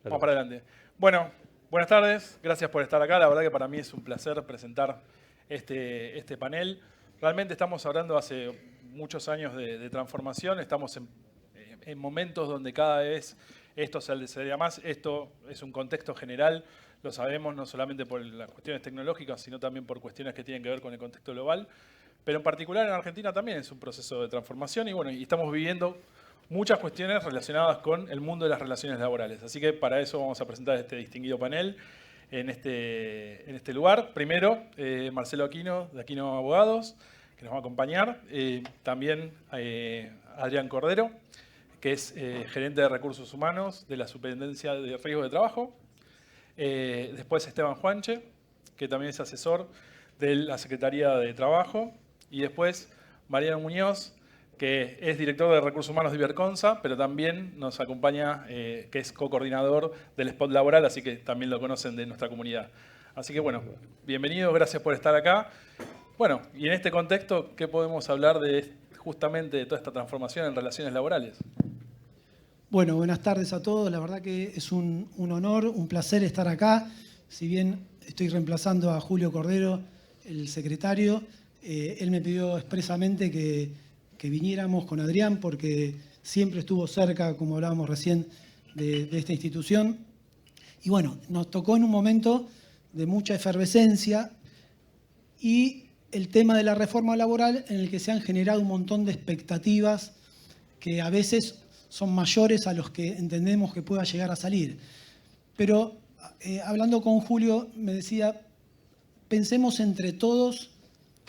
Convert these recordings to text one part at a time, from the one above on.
Vamos para adelante. Bueno, buenas tardes, gracias por estar acá. La verdad que para mí es un placer presentar este panel. Realmente estamos hablando hace muchos años de transformación, estamos en momentos donde cada vez esto se acelera más. Esto es un contexto general, lo sabemos no solamente por las cuestiones tecnológicas, sino también por cuestiones que tienen que ver con el contexto global. Pero en particular en Argentina también es un proceso de transformación y bueno, y estamos viviendo muchas cuestiones relacionadas con el mundo de las relaciones laborales. Así que para eso vamos a presentar este distinguido panel en este lugar. Primero, Marcelo Aquino, de Aquino Abogados, que nos va a acompañar. También Adrián Cordero, que es gerente de recursos humanos de la Superintendencia de Riesgo de Trabajo. Después Esteban Juanche, que también es asesor de la Secretaría de Trabajo. Y después Mariano Muñoz, que es director de Recursos Humanos de Iberconsa, pero también nos acompaña, que es co-coordinador del Spot Laboral, así que también lo conocen de nuestra comunidad. Así que bueno, bienvenidos, gracias por estar acá. Bueno, y en este contexto, ¿qué podemos hablar justamente de toda esta transformación en relaciones laborales? Bueno, buenas tardes a todos. La verdad que es un honor, un placer estar acá. Si bien estoy reemplazando a Julio Cordero, el secretario, él me pidió expresamente que viniéramos con Adrián porque siempre estuvo cerca, como hablábamos recién, de esta institución. Y bueno, nos tocó en un momento de mucha efervescencia y el tema de la reforma laboral en el que se han generado un montón de expectativas que a veces son mayores a los que entendemos que pueda llegar a salir. Pero hablando con Julio me decía, pensemos entre todos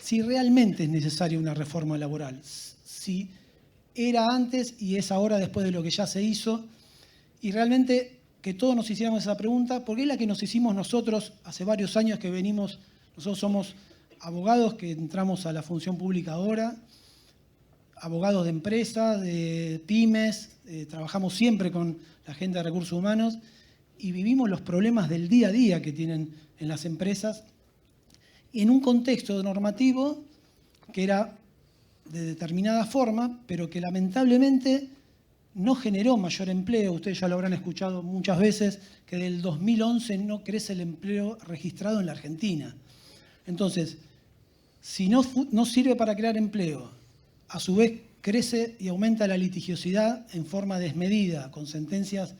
si realmente es necesaria una reforma laboral, si era antes y es ahora después de lo que ya se hizo, y realmente que todos nos hiciéramos esa pregunta, porque es la que nos hicimos nosotros hace varios años que venimos. Nosotros somos abogados que entramos a la función pública ahora, abogados de empresas, de pymes, trabajamos siempre con la gente de recursos humanos y vivimos los problemas del día a día que tienen en las empresas en un contexto normativo que era de determinada forma, pero que lamentablemente no generó mayor empleo. Ustedes ya lo habrán escuchado muchas veces, que del 2011 no crece el empleo registrado en la Argentina. Entonces, si no sirve para crear empleo, a su vez crece y aumenta la litigiosidad en forma desmedida, con sentencias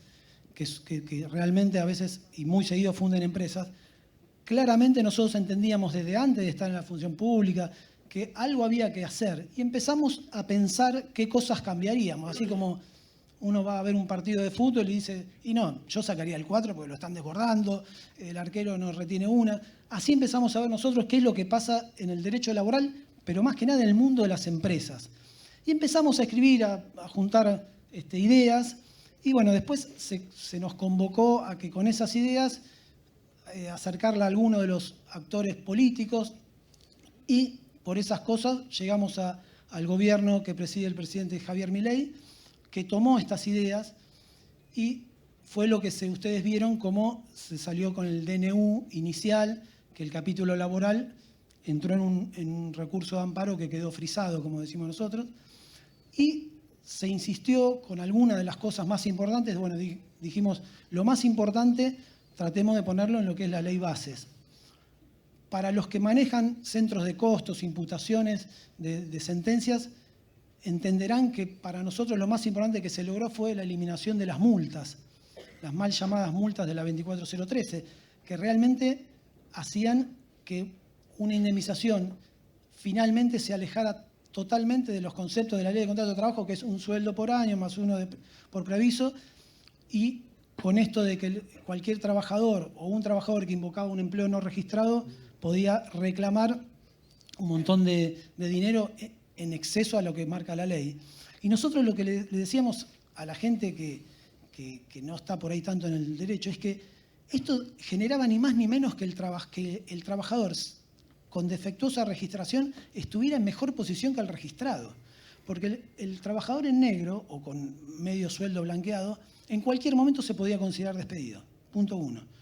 que realmente a veces y muy seguido funden empresas, claramente nosotros entendíamos desde antes de estar en la función pública que algo había que hacer y empezamos a pensar qué cosas cambiaríamos, así como uno va a ver un partido de fútbol y dice, y no, yo sacaría el 4 porque lo están desbordando, el arquero no retiene una. Así empezamos a ver nosotros qué es lo que pasa en el derecho laboral, pero más que nada en el mundo de las empresas. Y empezamos a escribir, a juntar ideas, y bueno, después se nos convocó a que con esas ideas acercarla a alguno de los actores políticos, y por esas cosas llegamos al gobierno que preside el presidente Javier Milei, que tomó estas ideas y fue lo que ustedes vieron cómo se salió con el DNU inicial, que el capítulo laboral entró en un recurso de amparo que quedó frisado, como decimos nosotros, y se insistió con algunas de las cosas más importantes. Bueno, dijimos, lo más importante, tratemos de ponerlo en lo que es la ley bases. Para los que manejan centros de costos, imputaciones de sentencias, entenderán que para nosotros lo más importante que se logró fue la eliminación de las multas, las mal llamadas multas de la 24013, que realmente hacían que una indemnización finalmente se alejara totalmente de los conceptos de la ley de contrato de trabajo, que es un sueldo por año más uno por preaviso, y con esto de que cualquier trabajador o un trabajador que invocaba un empleo no registrado podía reclamar un montón de dinero en exceso a lo que marca la ley. Y nosotros lo que le decíamos a la gente que no está por ahí tanto en el derecho es que esto generaba ni más ni menos que el trabajador con defectuosa registración estuviera en mejor posición que el registrado. Porque el trabajador en negro o con medio sueldo blanqueado en cualquier momento se podía considerar despedido. Punto 1.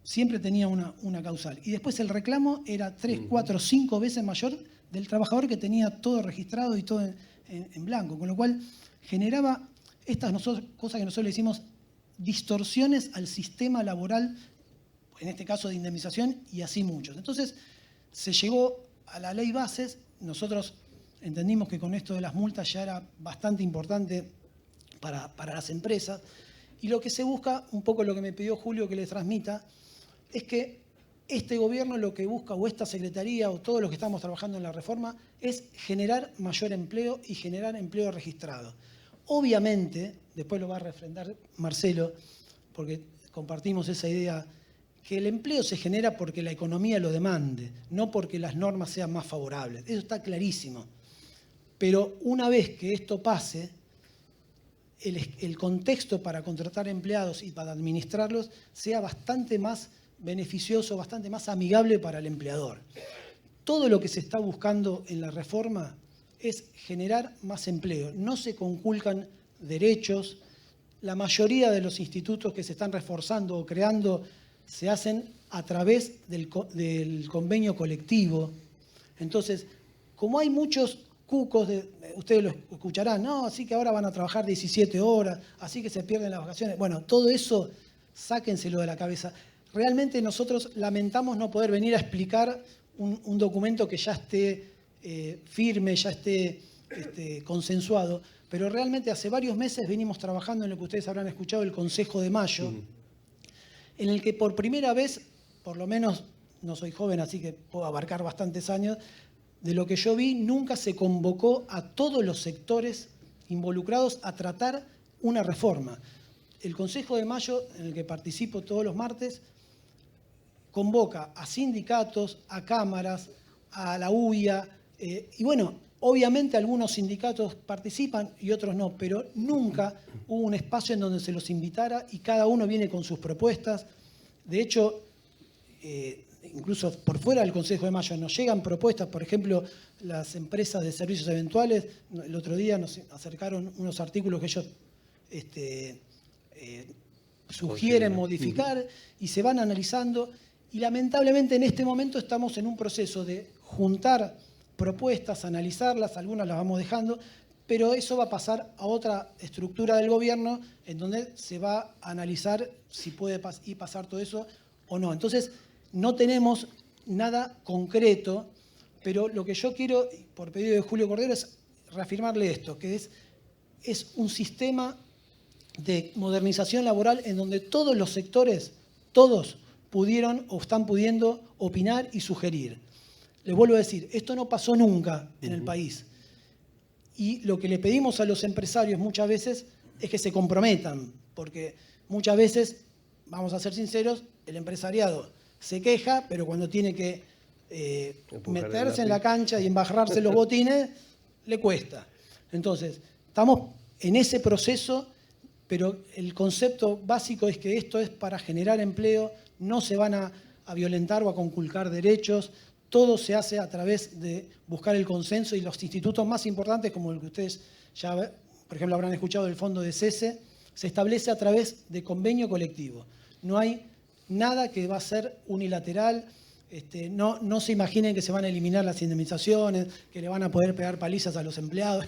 Siempre tenía una causal. Y después el reclamo era 3, 4, 5 veces mayor del trabajador que tenía todo registrado y todo en blanco. Con lo cual generaba estas cosas que nosotros le decimos distorsiones al sistema laboral, en este caso de indemnización, y así muchos. Entonces, se llegó a la ley bases. Nosotros entendimos que con esto de las multas ya era bastante importante para las empresas. Y lo que se busca, un poco lo que me pidió Julio que les transmita, es que este gobierno lo que busca, o esta secretaría, o todos los que estamos trabajando en la reforma, es generar mayor empleo y generar empleo registrado. Obviamente, después lo va a refrendar Marcelo, porque compartimos esa idea, que el empleo se genera porque la economía lo demande, no porque las normas sean más favorables. Eso está clarísimo. Pero una vez que esto pase, el contexto para contratar empleados y para administrarlos sea bastante más beneficioso, bastante más amigable para el empleador. Todo lo que se está buscando en la reforma es generar más empleo. No se conculcan derechos. La mayoría de los institutos que se están reforzando o creando se hacen a través del convenio colectivo. Entonces, como hay muchos cucos, ustedes lo escucharán, no, así que ahora van a trabajar 17 horas, así que se pierden las vacaciones. Bueno, todo eso sáquenselo de la cabeza. Realmente nosotros lamentamos no poder venir a explicar un documento que ya esté firme, ya esté consensuado, pero realmente hace varios meses venimos trabajando en lo que ustedes habrán escuchado, el Consejo de Mayo, en el que por primera vez, por lo menos no soy joven, así que puedo abarcar bastantes años, de lo que yo vi, nunca se convocó a todos los sectores involucrados a tratar una reforma. El Consejo de Mayo, en el que participo todos los martes, convoca a sindicatos, a cámaras, a la UIA, y bueno, obviamente algunos sindicatos participan y otros no, pero nunca hubo un espacio en donde se los invitara y cada uno viene con sus propuestas. De hecho, incluso por fuera del Consejo de Mayo nos llegan propuestas, por ejemplo, las empresas de servicios eventuales, el otro día nos acercaron unos artículos que ellos sugieren modificar y se van analizando. Y lamentablemente en este momento estamos en un proceso de juntar propuestas, analizarlas, algunas las vamos dejando, pero eso va a pasar a otra estructura del gobierno en donde se va a analizar si puede pasar todo eso o no. Entonces, no tenemos nada concreto, pero lo que yo quiero, por pedido de Julio Cordero, es reafirmarle esto, que es un sistema de modernización laboral en donde todos los sectores, todos, pudieron o están pudiendo opinar y sugerir. Les vuelvo a decir, esto no pasó nunca en el país. Y lo que le pedimos a los empresarios muchas veces es que se comprometan, porque muchas veces, vamos a ser sinceros, el empresariado se queja, pero cuando tiene que meterse en la cancha y embarrarse los botines, le cuesta. Entonces, estamos en ese proceso, pero el concepto básico es que esto es para generar empleo, no se van a violentar o a conculcar derechos, todo se hace a través de buscar el consenso y los institutos más importantes, como el que ustedes ya, por ejemplo, habrán escuchado del Fondo de Cese, se establece a través de convenio colectivo. No hay nada que va a ser unilateral, no se imaginen que se van a eliminar las indemnizaciones, que le van a poder pegar palizas a los empleados.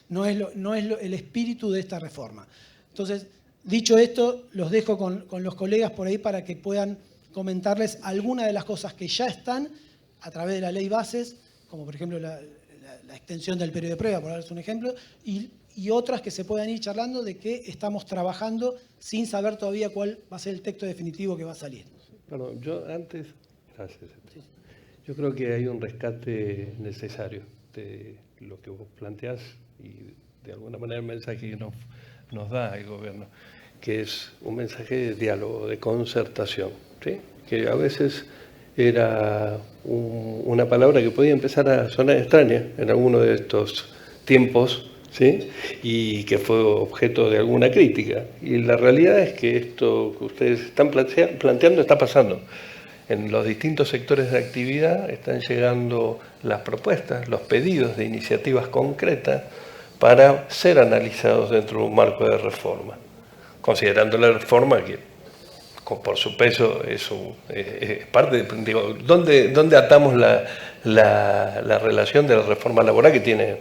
No es el espíritu de esta reforma. Entonces, dicho esto, los dejo con los colegas por ahí para que puedan comentarles algunas de las cosas que ya están a través de la ley bases, como por ejemplo la extensión del periodo de prueba, por darles un ejemplo, y otras que se puedan ir charlando de que estamos trabajando sin saber todavía cuál va a ser el texto definitivo que va a salir. Bueno, gracias. Sí. Yo creo que hay un rescate necesario de lo que vos planteás y de alguna manera el mensaje que nos da el gobierno, que es un mensaje de diálogo, de concertación, ¿sí? Que a veces era una palabra que podía empezar a sonar extraña en alguno de estos tiempos, ¿sí? Y que fue objeto de alguna crítica. Y la realidad es que esto que ustedes están planteando está pasando. En los distintos sectores de actividad están llegando las propuestas, los pedidos de iniciativas concretas para ser analizados dentro de un marco de reforma, considerando la reforma que, por su peso, es parte de... Digo, ¿dónde atamos la relación de la reforma laboral que tiene,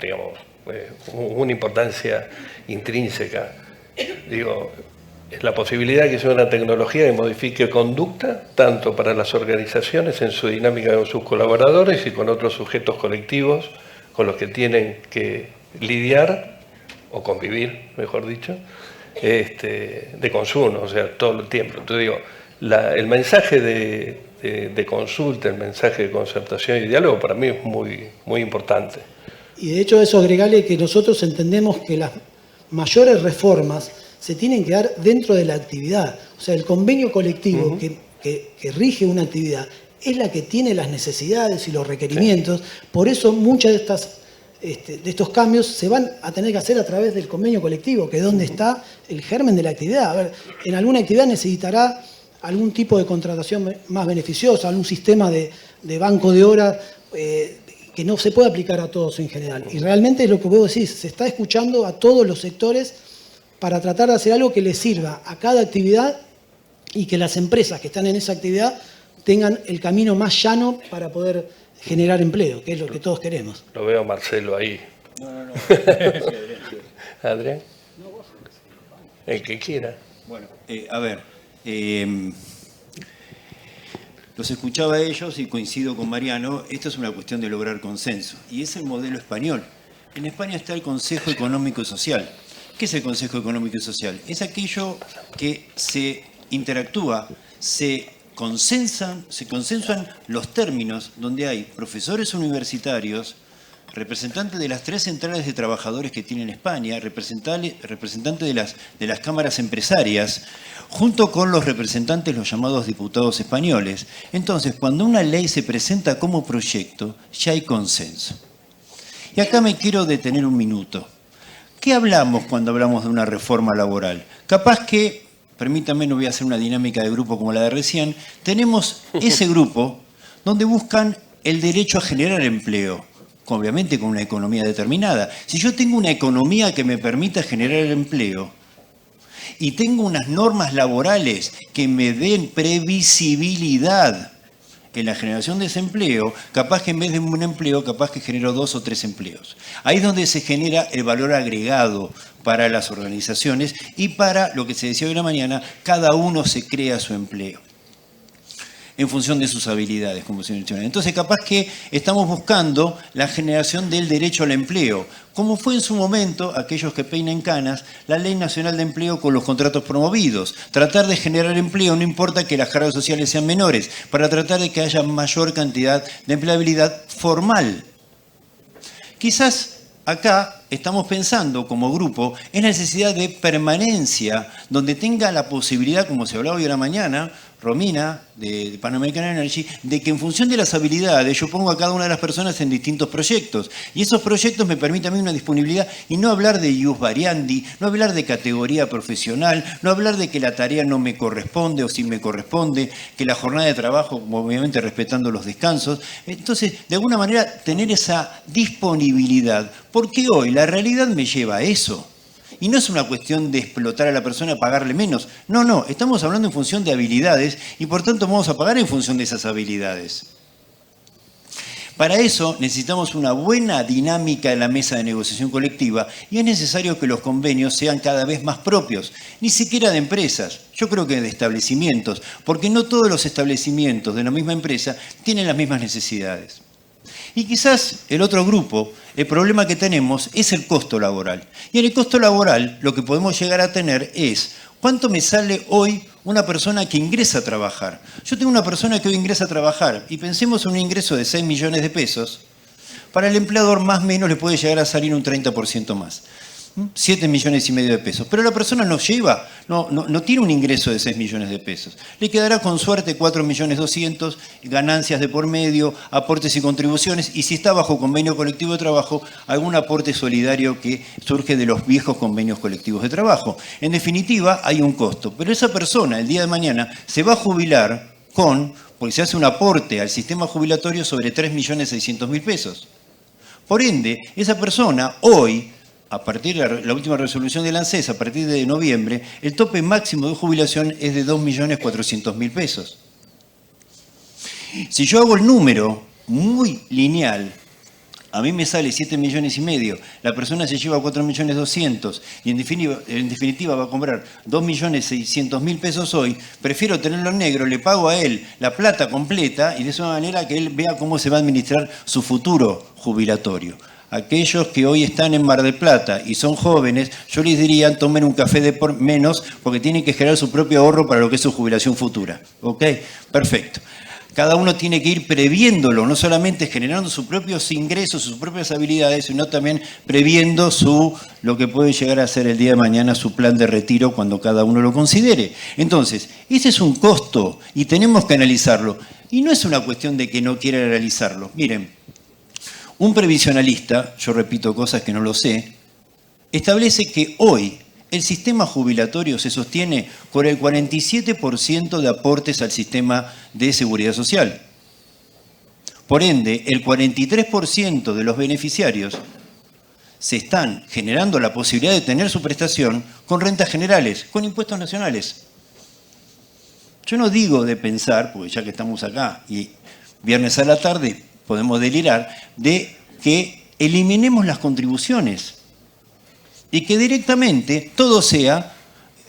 digamos, una importancia intrínseca digo, es la posibilidad de que sea una tecnología que modifique conducta, tanto para las organizaciones en su dinámica con sus colaboradores y con otros sujetos colectivos con los que tienen que lidiar o convivir, mejor dicho, de consumo, o sea, todo el tiempo. Entonces digo, el mensaje de consulta, el mensaje de concertación y diálogo para mí es muy, muy importante. Y de hecho eso agregale que nosotros entendemos que las mayores reformas se tienen que dar dentro de la actividad. O sea, el convenio colectivo que rige una actividad es la que tiene las necesidades y los requerimientos. Sí. Por eso muchas de estos cambios se van a tener que hacer a través del convenio colectivo, que es donde está el germen de la actividad. A ver, en alguna actividad necesitará algún tipo de contratación más beneficiosa, algún sistema de banco de horas que no se puede aplicar a todos en general. Y realmente es lo que vos decís, se está escuchando a todos los sectores para tratar de hacer algo que les sirva a cada actividad y que las empresas que están en esa actividad tengan el camino más llano para poder generar empleo, que es lo que todos queremos. Lo veo a Marcelo ahí. No. ¿Adrián? El que quiera. Bueno, a ver, los escuchaba a ellos y coincido con Mariano, esto es una cuestión de lograr consenso, y es el modelo español. En España está el Consejo Económico y Social. ¿Qué es el Consejo Económico y Social? Es aquello que se interactúa, se consensuan los términos donde hay profesores universitarios, representantes de las 3 centrales de trabajadores que tiene España, representantes de las cámaras empresarias, junto con los representantes, los llamados diputados españoles. Entonces, cuando una ley se presenta como proyecto, ya hay consenso. Y acá me quiero detener un minuto. ¿Qué hablamos cuando hablamos de una reforma laboral? Capaz que, permítanme, no voy a hacer una dinámica de grupo como la de recién, tenemos ese grupo donde buscan el derecho a generar empleo, obviamente con una economía determinada. Si yo tengo una economía que me permita generar empleo y tengo unas normas laborales que me den previsibilidad en la generación de ese empleo, capaz que en vez de un empleo, capaz que genero 2 o 3 empleos. Ahí es donde se genera el valor agregado para las organizaciones y para, lo que se decía hoy en la mañana, cada uno se crea su empleo en función de sus habilidades, como se menciona. Entonces, capaz que estamos buscando la generación del derecho al empleo, como fue en su momento, aquellos que peinen canas, la Ley Nacional de Empleo con los contratos promovidos. Tratar de generar empleo, no importa que las cargas sociales sean menores, para tratar de que haya mayor cantidad de empleabilidad formal. Quizás acá estamos pensando como grupo en la necesidad de permanencia, donde tenga la posibilidad, como se hablaba hoy en la mañana, Romina, de Panamerican Energy, de que en función de las habilidades yo pongo a cada una de las personas en distintos proyectos. Y esos proyectos me permiten a mí una disponibilidad y no hablar de ius variandi, no hablar de categoría profesional, no hablar de que la tarea no me corresponde o si me corresponde, que la jornada de trabajo, obviamente respetando los descansos. Entonces, de alguna manera, tener esa disponibilidad. Porque hoy la realidad me lleva a eso. Y no es una cuestión de explotar a la persona, pagarle menos. No, estamos hablando en función de habilidades y por tanto vamos a pagar en función de esas habilidades. Para eso necesitamos una buena dinámica en la mesa de negociación colectiva y es necesario que los convenios sean cada vez más propios, ni siquiera de empresas, yo creo que de establecimientos, porque no todos los establecimientos de la misma empresa tienen las mismas necesidades. Y quizás el otro grupo, el problema que tenemos es el costo laboral. Y en el costo laboral lo que podemos llegar a tener es ¿cuánto me sale hoy una persona que ingresa a trabajar? Yo tengo una persona que hoy ingresa a trabajar y pensemos en un ingreso de 6 millones de pesos. Para el empleador más o menos le puede llegar a salir un 30% más. 7 millones y medio de pesos. Pero la persona no tiene un ingreso de 6 millones de pesos. Le quedará con suerte 4 millones 200, ganancias de por medio, aportes y contribuciones, y si está bajo convenio colectivo de trabajo, algún aporte solidario que surge de los viejos convenios colectivos de trabajo. En definitiva, hay un costo. Pero esa persona, el día de mañana, se va a jubilar porque se hace un aporte al sistema jubilatorio sobre 3.600.000 pesos. Por ende, esa persona hoy, a partir de la última resolución de la ANSES, a partir de noviembre, el tope máximo de jubilación es de 2.400.000 pesos. Si yo hago el número muy lineal A mí me sale 7,5 millones, la persona se lleva 4,2 millones y en definitiva va a comprar 2,600,000 pesos hoy, prefiero tenerlo en negro, le pago a él la plata completa y de esa manera que él vea cómo se va a administrar su futuro jubilatorio. Aquellos que hoy están en Mar del Plata y son jóvenes, yo les diría tomen un café de por menos porque tienen que generar su propio ahorro para lo que es su jubilación futura. ¿Ok? Perfecto. Cada uno tiene que ir previéndolo, no solamente generando sus propios ingresos, sus propias habilidades, sino también previendo lo que puede llegar a ser el día de mañana su plan de retiro cuando cada uno lo considere. Entonces, ese es un costo y tenemos que analizarlo. Y no es una cuestión de que no quiera realizarlo. Miren, un previsionalista, yo repito cosas que no lo sé, establece que hoy el sistema jubilatorio se sostiene con el 47% de aportes al sistema de seguridad social. Por ende, el 43% de los beneficiarios se están generando la posibilidad de tener su prestación con rentas generales, con impuestos nacionales. Yo no digo de pensar, porque ya que estamos acá y viernes a la tarde podemos delirar, de que eliminemos las contribuciones y que directamente todo sea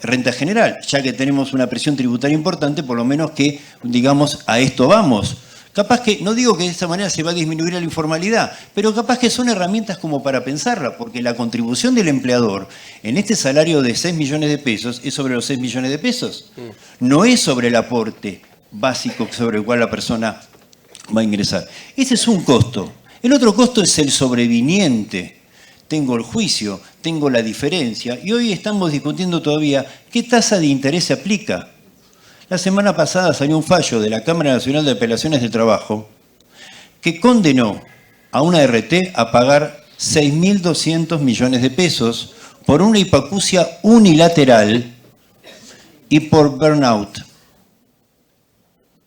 renta general, ya que tenemos una presión tributaria importante, por lo menos que, digamos, a esto vamos. Capaz que, no digo que de esa manera se va a disminuir la informalidad, pero capaz que son herramientas como para pensarla, porque la contribución del empleador en este salario de 6 millones de pesos es sobre los 6 millones de pesos. No es sobre el aporte básico sobre el cual la persona va a ingresar. Ese es un costo. El otro costo es el sobreviniente. Tengo el juicio, tengo la diferencia y hoy estamos discutiendo todavía qué tasa de interés se aplica. La semana pasada salió un fallo de la Cámara Nacional de Apelaciones del Trabajo que condenó a una RT a pagar 6.200 millones de pesos por una hipoacusia unilateral y por burnout.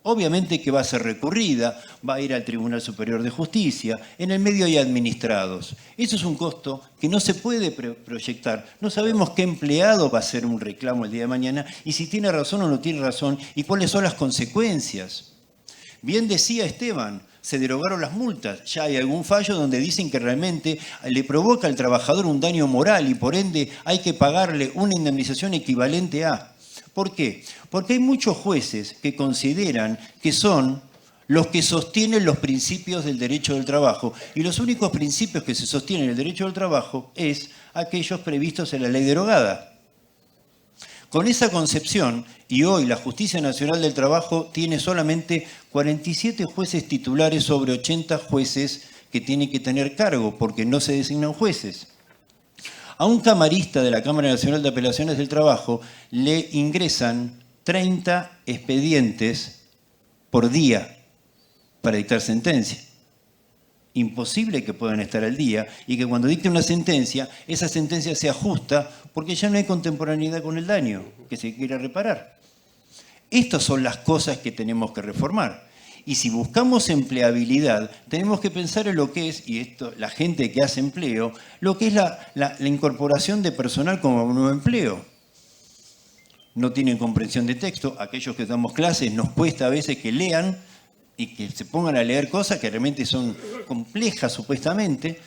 Obviamente que va a ser recurrida, va a ir al Tribunal Superior de Justicia, en el medio hay administrados. Eso es un costo que no se puede proyectar. No sabemos qué empleado va a hacer un reclamo el día de mañana y si tiene razón o no tiene razón y cuáles son las consecuencias. Bien decía Esteban, se derogaron las multas. Ya hay algún fallo donde dicen que realmente le provoca al trabajador un daño moral y por ende hay que pagarle una indemnización equivalente a... ¿Por qué? Porque hay muchos jueces que consideran que son los que sostienen los principios del derecho del trabajo. Y los únicos principios que se sostienen en el derecho del trabajo es aquellos previstos en la ley derogada. Con esa concepción, y hoy la Justicia Nacional del Trabajo tiene solamente 47 jueces titulares sobre 80 jueces que tienen que tener cargo, porque no se designan jueces. A un camarista de la Cámara Nacional de Apelaciones del Trabajo le ingresan 30 expedientes por día para dictar sentencia. Imposible que puedan estar al día y que cuando dicte una sentencia, esa sentencia se ajusta porque ya no hay contemporaneidad con el daño que se quiere reparar. Estas son las cosas que tenemos que reformar. Y si buscamos empleabilidad, tenemos que pensar en lo que es, y esto, la gente que hace empleo, lo que es la incorporación de personal como un nuevo empleo. No tienen comprensión de texto. Aquellos que damos clases nos cuesta a veces que lean y que se pongan a leer cosas que realmente son complejas supuestamente.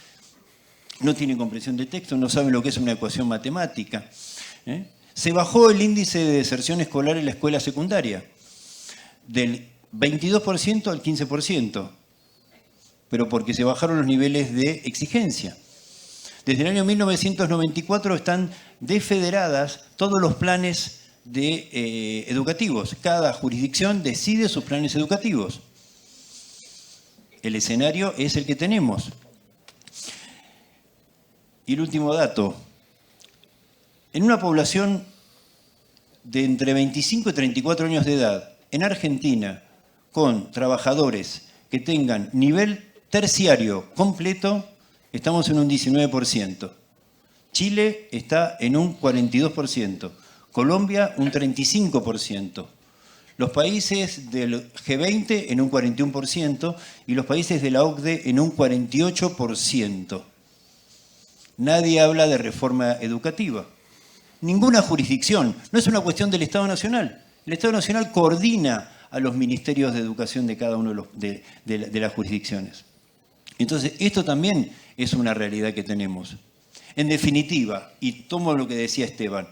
No tienen comprensión de texto, no saben lo que es una ecuación matemática. Se bajó el índice de deserción escolar en la escuela secundaria del 22% al 15%, pero porque se bajaron los niveles de exigencia. Desde el año 1994 están desfederadas todos los planes educativos. Cada jurisdicción decide sus planes educativos. El escenario es el que tenemos. Y el último dato. En una población de entre 25 y 34 años de edad, en Argentina, con trabajadores que tengan nivel terciario completo, estamos en un 19%. Chile está en un 42%. Colombia un 35%. Los países del G20 en un 41% y los países de la OCDE en un 48%. Nadie habla de reforma educativa. Ninguna jurisdicción. No es una cuestión del Estado Nacional. El Estado Nacional coordina a los ministerios de educación de cada uno de las jurisdicciones. Entonces, esto también es una realidad que tenemos. En definitiva, y tomo lo que decía Esteban,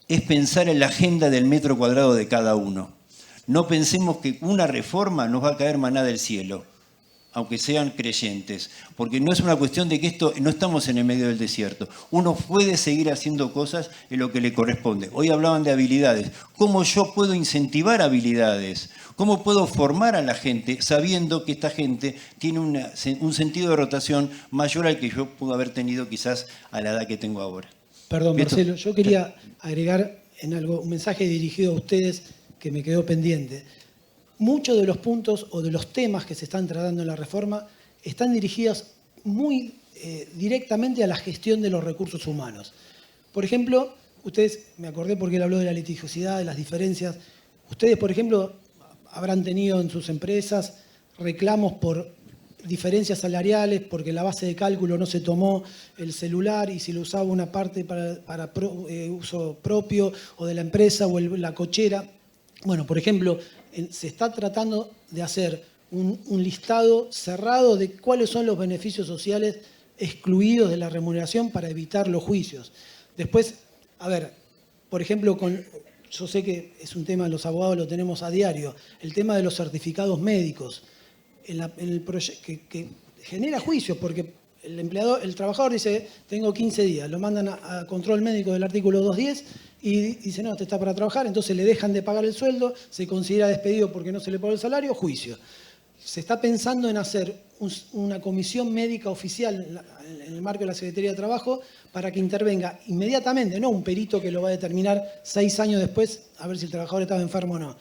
es pensar en la agenda del metro cuadrado de cada uno. No pensemos que una reforma nos va a caer maná del cielo, aunque sean creyentes, porque no es una cuestión de que no estamos en el medio del desierto. Uno puede seguir haciendo cosas en lo que le corresponde. Hoy hablaban de habilidades. ¿Cómo yo puedo incentivar habilidades? ¿Cómo puedo formar a la gente sabiendo que esta gente tiene un sentido de rotación mayor al que yo pude haber tenido quizás a la edad que tengo ahora? Perdón, Marcelo, yo quería agregar en algo un mensaje dirigido a ustedes que me quedó pendiente. Muchos de los puntos o de los temas que se están tratando en la reforma están dirigidos muy directamente a la gestión de los recursos humanos. Por ejemplo, ustedes, me acordé porque él habló de la litigiosidad, de las diferencias. Ustedes, por ejemplo, habrán tenido en sus empresas reclamos por diferencias salariales porque en la base de cálculo no se tomó el celular y si lo usaba una parte para uso propio o de la empresa o la cochera. Bueno, por ejemplo, se está tratando de hacer un listado cerrado de cuáles son los beneficios sociales excluidos de la remuneración para evitar los juicios. Después, a ver, por ejemplo, yo sé que es un tema, los abogados lo tenemos a diario, el tema de los certificados médicos, que genera juicios, porque el trabajador dice, tengo 15 días, lo mandan a control médico del artículo 210 y dice, no, te está para trabajar, entonces le dejan de pagar el sueldo, se considera despedido porque no se le pagó el salario, juicio. Se está pensando en hacer una comisión médica oficial en el marco de la Secretaría de Trabajo para que intervenga inmediatamente, no un perito que lo va a determinar 6 años después, a ver si el trabajador estaba enfermo o no,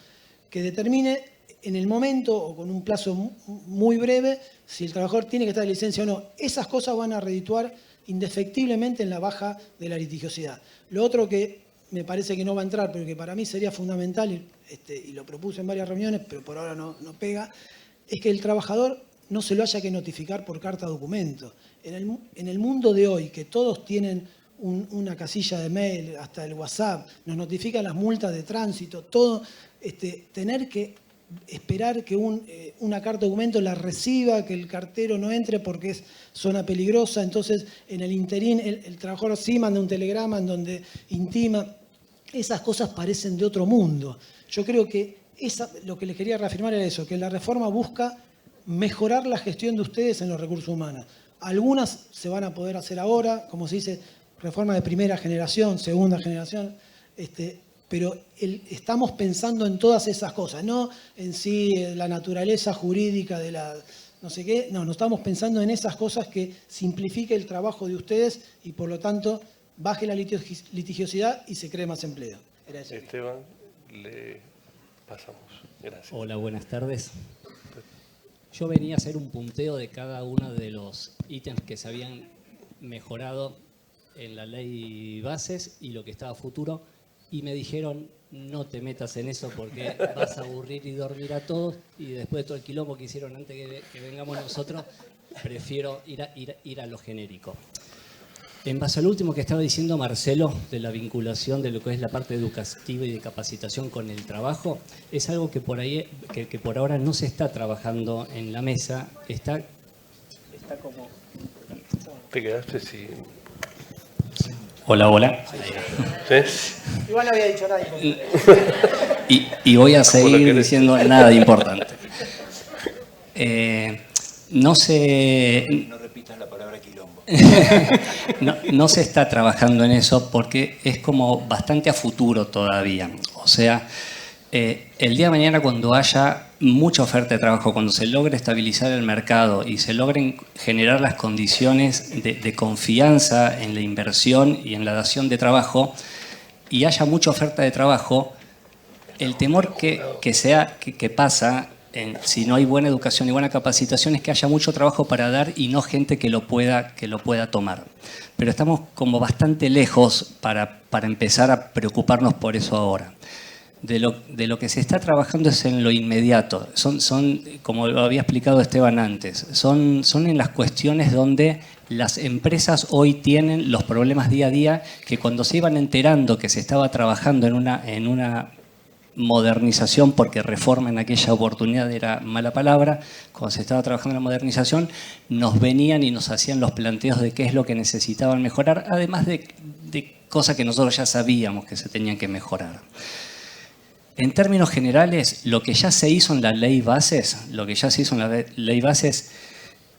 que determine en el momento o con un plazo muy breve si el trabajador tiene que estar de licencia o no. Esas cosas van a redituar indefectiblemente en la baja de la litigiosidad. Lo otro que me parece que no va a entrar, pero que para mí sería fundamental, y lo propuse en varias reuniones, pero por ahora no pega, es que el trabajador no se lo haya que notificar por carta documento. En el mundo de hoy, que todos tienen una casilla de mail, hasta el WhatsApp, nos notifican las multas de tránsito, todo, tener que esperar que una carta documento la reciba, que el cartero no entre porque es zona peligrosa, entonces en el interín el trabajador sí manda un telegrama en donde intima. Esas cosas parecen de otro mundo. Yo creo que lo que les quería reafirmar era eso, que la reforma busca mejorar la gestión de ustedes en los recursos humanos. Algunas se van a poder hacer ahora, como se dice, reforma de primera generación, segunda generación, pero estamos pensando en todas esas cosas, no en sí la naturaleza jurídica de la no sé qué, no estamos pensando en esas cosas que simplifique el trabajo de ustedes y por lo tanto baje la litigiosidad y se cree más empleo. Era eso. Esteban, le pasamos. Gracias. Hola, buenas tardes. Yo venía a hacer un punteo de cada uno de los ítems que se habían mejorado en la ley bases y lo que estaba a futuro. Y me dijeron, no te metas en eso porque vas a aburrir y dormir a todos. Y después de todo el quilombo que hicieron antes que vengamos nosotros, prefiero ir a lo genérico. En base al último que estaba diciendo Marcelo, de la vinculación de lo que es la parte educativa y de capacitación con el trabajo, es algo que por ahí, que por ahora no se está trabajando en la mesa. Está como... Te quedaste sin... Hola. ¿Sí? Igual no había dicho nada importante. Y voy a seguir diciendo nada importante. No repitas la palabra quilombo. No se está trabajando en eso porque es como bastante a futuro todavía. O sea, el día de mañana cuando haya mucha oferta de trabajo, cuando se logre estabilizar el mercado y se logren generar las condiciones de confianza en la inversión y en la dación de trabajo y haya mucha oferta de trabajo, el temor que pasa si no hay buena educación y buena capacitación es que haya mucho trabajo para dar y no gente que lo pueda tomar. Pero estamos como bastante lejos para empezar a preocuparnos por eso ahora. De lo que se está trabajando es en lo inmediato. Son como lo había explicado Esteban antes, son en las cuestiones donde las empresas hoy tienen los problemas día a día que cuando se iban enterando que se estaba trabajando en una modernización, porque reforma en aquella oportunidad era mala palabra, cuando se estaba trabajando en la modernización, nos venían y nos hacían los planteos de qué es lo que necesitaban mejorar, además de cosas que nosotros ya sabíamos que se tenían que mejorar. En términos generales, lo que ya se hizo en la ley bases,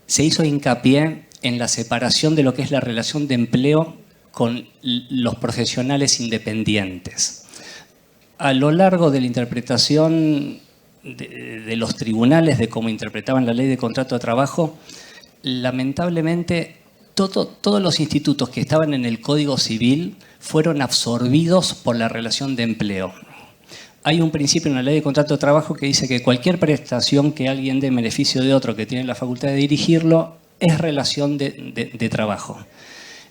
se hizo hincapié en la separación de lo que es la relación de empleo con los profesionales independientes. A lo largo de la interpretación de los tribunales de cómo interpretaban la ley de contrato de trabajo, lamentablemente todos los institutos que estaban en el Código Civil fueron absorbidos por la relación de empleo. Hay un principio en la ley de contrato de trabajo que dice que cualquier prestación que alguien dé en beneficio de otro que tiene la facultad de dirigirlo es relación de trabajo.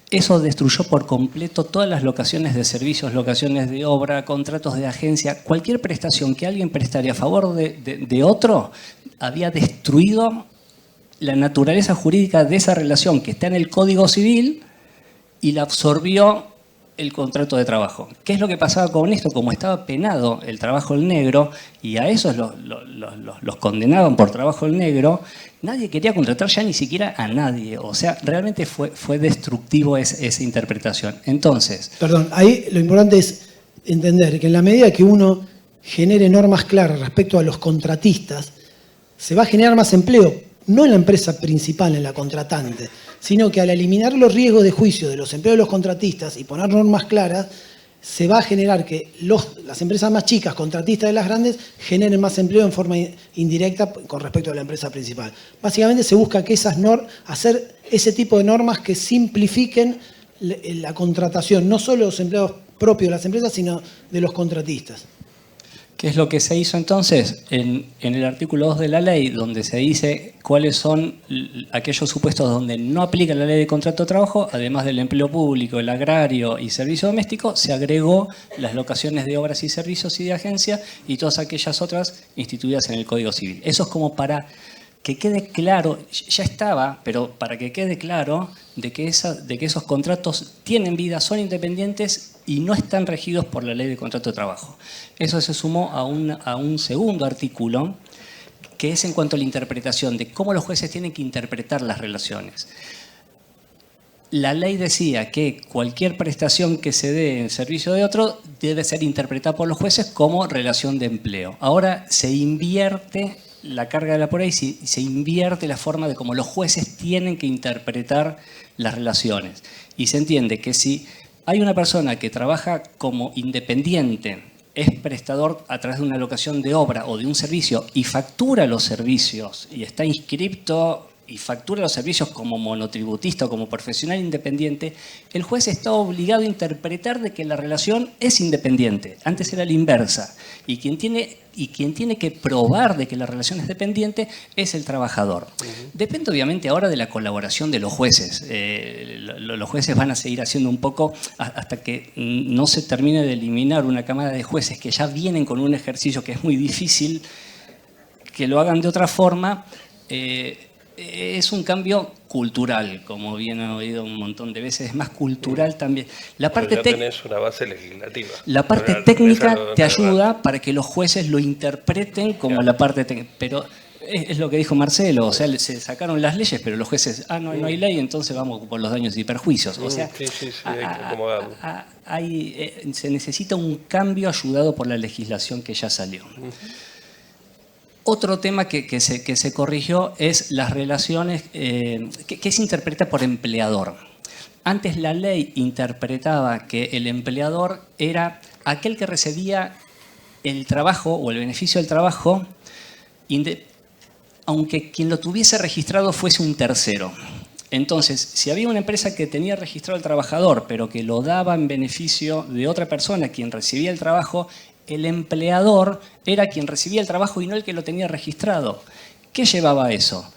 Eso destruyó por completo todas las locaciones de servicios, locaciones de obra, contratos de agencia. Cualquier prestación que alguien prestaría a favor de otro había destruido la naturaleza jurídica de esa relación que está en el Código Civil y la absorbió el contrato de trabajo. ¿Qué es lo que pasaba con esto? Como estaba penado el trabajo en negro y a esos los condenaban por trabajo en negro, nadie quería contratar ya ni siquiera a nadie. O sea, realmente fue destructivo esa interpretación. Entonces... Perdón, ahí lo importante es entender que en la medida que uno genere normas claras respecto a los contratistas, se va a generar más empleo, no en la empresa principal, en la contratante, sino que al eliminar los riesgos de juicio de los empleos de los contratistas y poner normas claras, se va a generar que las empresas más chicas, contratistas de las grandes, generen más empleo en forma indirecta con respecto a la empresa principal. Básicamente se busca que hacer ese tipo de normas que simplifiquen la contratación, no solo de los empleados propios de las empresas, sino de los contratistas. ¿Qué es lo que se hizo entonces? En el artículo 2 de la ley, donde se dice cuáles son aquellos supuestos donde no aplica la ley de contrato de trabajo, además del empleo público, el agrario y servicio doméstico, se agregó las locaciones de obras y servicios y de agencia y todas aquellas otras instituidas en el Código Civil. Eso es como para que quede claro, ya estaba, pero para que quede claro de que esos contratos tienen vida, son independientes y no están regidos por la ley de contrato de trabajo. Eso se sumó a un segundo artículo, que es en cuanto a la interpretación de cómo los jueces tienen que interpretar las relaciones. La ley decía que cualquier prestación que se dé en servicio de otro debe ser interpretada por los jueces como relación de empleo. Ahora se invierte la carga de la prueba y se invierte la forma de cómo los jueces tienen que interpretar las relaciones. Y se entiende que si hay una persona que trabaja como independiente, es prestador a través de una locación de obra o de un servicio y factura los servicios y está inscripto y factura los servicios como monotributista o como profesional independiente, el juez está obligado a interpretar de que la relación es independiente. Antes era la inversa. Y quien tiene que probar de que la relación es dependiente es el trabajador. Depende obviamente ahora de la colaboración de los jueces. Los jueces van a seguir haciendo un poco hasta que no se termine de eliminar una cámara de jueces que ya vienen con un ejercicio que es muy difícil, que lo hagan de otra forma. Es un cambio cultural, como bien he oído un montón de veces, es más cultural también. La parte tenés una base legislativa. La parte técnica te ayuda para que los jueces lo interpreten como la parte técnica. Pero es lo que dijo Marcelo, o sea, se sacaron las leyes, pero los jueces, no hay ley, entonces vamos por los daños y perjuicios. O sea, sí, hay que acomodarlo. Se necesita un cambio ayudado por la legislación que ya salió. Otro tema que se corrigió es las relaciones que se interpreta por empleador. Antes la ley interpretaba que el empleador era aquel que recibía el trabajo o el beneficio del trabajo, aunque quien lo tuviese registrado fuese un tercero. Entonces, si había una empresa que tenía registrado al trabajador, pero que lo daba en beneficio de otra persona, quien recibía el trabajo, el empleador era quien recibía el trabajo y no el que lo tenía registrado. ¿Qué llevaba a eso?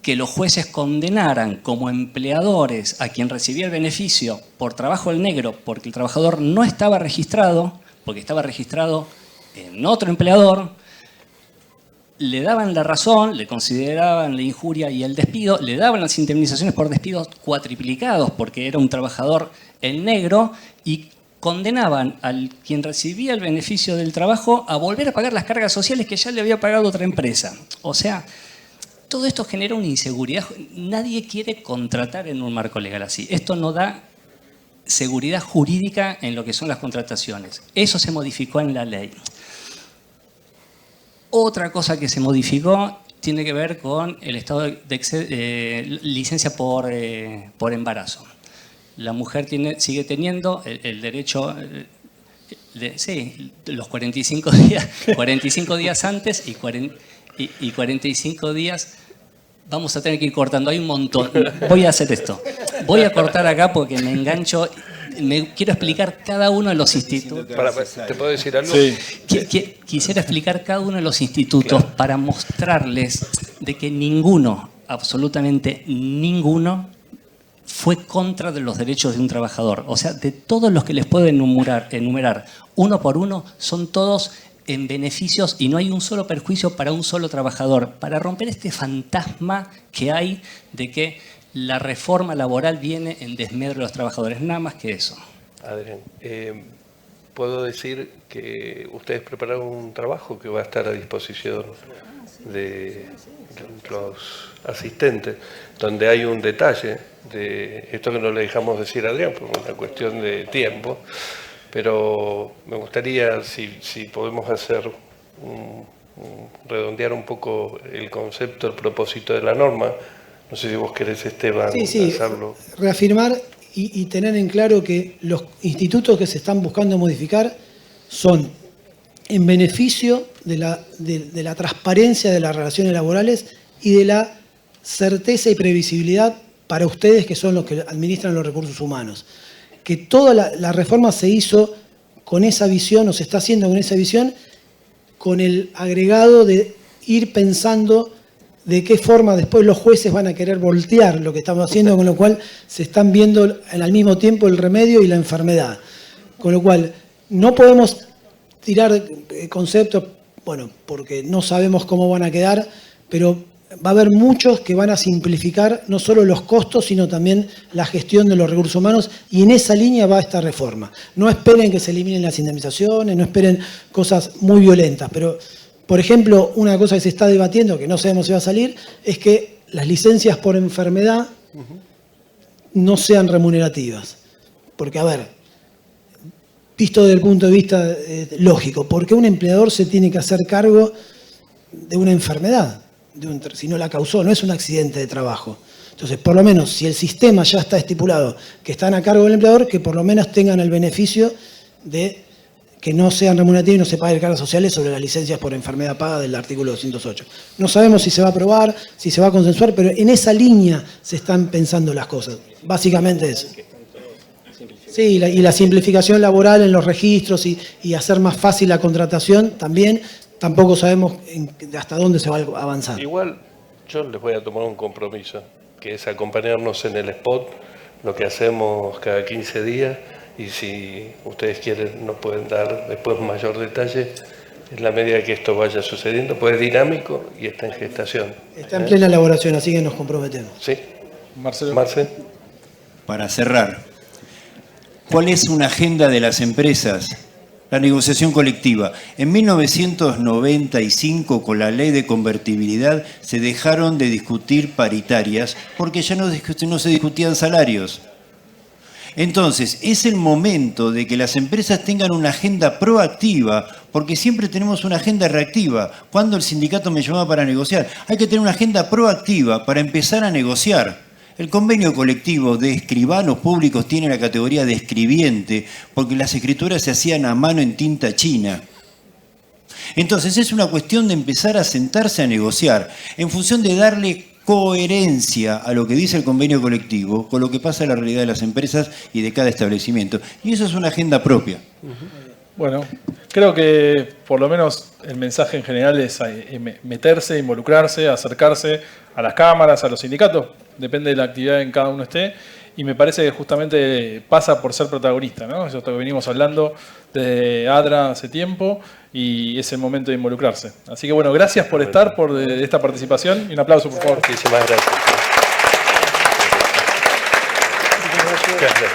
Que los jueces condenaran como empleadores a quien recibía el beneficio por trabajo al negro, porque el trabajador no estaba registrado, porque estaba registrado en otro empleador, le daban la razón, le consideraban la injuria y el despido, le daban las indemnizaciones por despidos cuatriplicados porque era un trabajador en negro y condenaban al quien recibía el beneficio del trabajo a volver a pagar las cargas sociales que ya le había pagado otra empresa. O sea, todo esto genera una inseguridad. Nadie quiere contratar en un marco legal así. Esto no da seguridad jurídica en lo que son las contrataciones. Eso se modificó en la ley. Otra cosa que se modificó tiene que ver con el estado de licencia por embarazo. La mujer sigue teniendo el derecho, los 45 días antes y 45 días. Vamos a tener que ir cortando, hay un montón. Voy a hacer esto. Voy a cortar acá porque me engancho. Quiero explicar cada uno de los institutos. ¿Te puedo decir algo? Sí. Quisiera explicar cada uno de los institutos para mostrarles de que ninguno, absolutamente ninguno, fue contra de los derechos de un trabajador. O sea, de todos los que les puedo enumerar uno por uno, son todos en beneficios y no hay un solo perjuicio para un solo trabajador. Para romper este fantasma que hay de que la reforma laboral viene en desmedro de los trabajadores, nada más que eso. Adrián, puedo decir que ustedes prepararon un trabajo que va a estar a disposición de los asistentes, donde hay un detalle de esto que no le dejamos decir a Adrián por una cuestión de tiempo, pero me gustaría si podemos hacer redondear un poco el concepto, el propósito de la norma. No sé si vos querés, Esteban, hacerlo. Reafirmar y tener en claro que los institutos que se están buscando modificar son en beneficio de la transparencia de las relaciones laborales y de la certeza y previsibilidad para ustedes, que son los que administran los recursos humanos. Que toda la reforma se hizo con esa visión, o se está haciendo con esa visión, con el agregado de ir pensando de qué forma después los jueces van a querer voltear lo que estamos haciendo, con lo cual se están viendo al mismo tiempo el remedio y la enfermedad. Con lo cual, no podemos tirar conceptos, bueno, porque no sabemos cómo van a quedar, pero va a haber muchos que van a simplificar no solo los costos, sino también la gestión de los recursos humanos, y en esa línea va esta reforma. No esperen que se eliminen las indemnizaciones, no esperen cosas muy violentas, pero por ejemplo, una cosa que se está debatiendo, que no sabemos si va a salir, es que las licencias por enfermedad no sean remunerativas. Porque, a ver, visto desde el punto de vista lógico, ¿por qué un empleador se tiene que hacer cargo de una enfermedad? Si no la causó, no es un accidente de trabajo. Entonces, por lo menos, si el sistema ya está estipulado que están a cargo del empleador, que por lo menos tengan el beneficio de que no sean remunerativos y no se paguen cargas sociales sobre las licencias por enfermedad paga del artículo 208. No sabemos si se va a aprobar, si se va a consensuar, pero en esa línea se están pensando las cosas. Básicamente eso. Sí, y la simplificación laboral en los registros y hacer más fácil la contratación también. Tampoco sabemos hasta dónde se va a avanzar. Igual yo les voy a tomar un compromiso, que es acompañarnos en el spot, lo que hacemos cada 15 días. Y si ustedes quieren, nos pueden dar después mayor detalle en la medida que esto vaya sucediendo, pues es dinámico y está en gestación. Está en plena elaboración, así que nos comprometemos. Sí. Marcelo. Para cerrar, ¿cuál es una agenda de las empresas? La negociación colectiva. En 1995, con la ley de convertibilidad, se dejaron de discutir paritarias porque ya no se discutían salarios. Entonces, es el momento de que las empresas tengan una agenda proactiva, porque siempre tenemos una agenda reactiva. Cuando el sindicato me llamaba para negociar, hay que tener una agenda proactiva para empezar a negociar. El convenio colectivo de escribanos públicos tiene la categoría de escribiente, porque las escrituras se hacían a mano en tinta china. Entonces, es una cuestión de empezar a sentarse a negociar, en función de darle coherencia a lo que dice el convenio colectivo con lo que pasa en la realidad de las empresas y de cada establecimiento. Y eso es una agenda propia. Bueno, creo que por lo menos el mensaje en general es meterse, involucrarse, acercarse a las cámaras, a los sindicatos, depende de la actividad en cada uno esté, y me parece que justamente pasa por ser protagonista, ¿no? Eso es lo que venimos hablando desde ADRA hace tiempo y es el momento de involucrarse. Así que bueno, gracias por estar, por esta participación y un aplauso, por favor. Muchísimas gracias. Gracias.